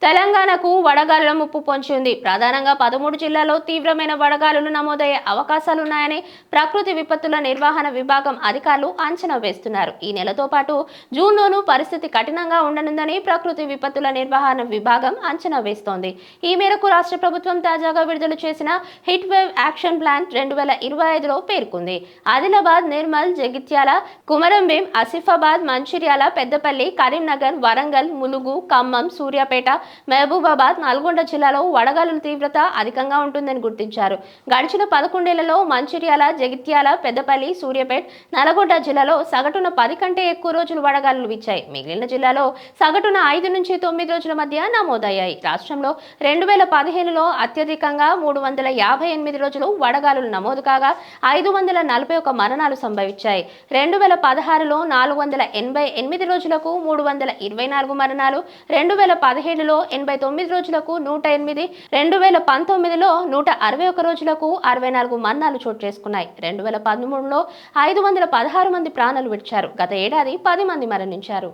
తెలంగాణకు వడగాలుల ముప్పు పొంచి ఉంది. ప్రధానంగా 13 జిల్లాల్లో తీవ్రమైన వడగాలులు నమోదయ్యే అవకాశాలున్నాయని ప్రకృతి విపత్తుల నిర్వహణ విభాగం అధికారులు అంచనా వేస్తున్నారు. ఈ నెలతో పాటు జూన్లోనూ పరిస్థితి కఠినంగా ఉండనుందని ప్రకృతి విపత్తుల నిర్వహణ విభాగం అంచనా వేస్తోంది. ఈ మేరకు రాష్ట్ర ప్రభుత్వం తాజాగా విడుదల చేసిన హిట్ వేవ్ యాక్షన్ ప్లాన్ 2025లో పేర్కొంది. ఆదిలాబాద్, నిర్మల్, జగిత్యాల, కుమరంభీం, ఆసిఫాబాద్, మంచిర్యాల, పెద్దపల్లి, కరీంనగర్, వరంగల్, ములుగు, ఖమ్మం, సూర్యాపేట, మహబూబాబాద్, నల్గొండ జిల్లాలో వడగాలుల తీవ్రత అధికంగా ఉంటుందని గుర్తించారు. గడిచిన 11 ఏళ్లలో మంచిర్యాల, జగిత్యాల, పెద్దపల్లి, సూర్యాపేట, నల్గొండ జిల్లాలో సగటున 10 కంటే ఎక్కువ రోజులు వడగాలులు వీచాయి. మిగిలిన జిల్లాలో సగటున 5 నుంచి 9 రోజుల మధ్య నమోదయ్యాయి. రాష్ట్రంలో 2015లో అత్యధికంగా 358 రోజులు వడగాలులు నమోదు కాగా 541 మరణాలు సంభవించాయి. 2016లో 488 రోజులకు 324 మరణాలు, 2017లో 89 రోజులకు 108, 2019లో 161 రోజులకు 64 మరణాలు చోటు చేసుకున్నాయి. 2013లో 516 మంది ప్రాణాలు విడిచారు. గత ఏడాది 10 మంది మరణించారు.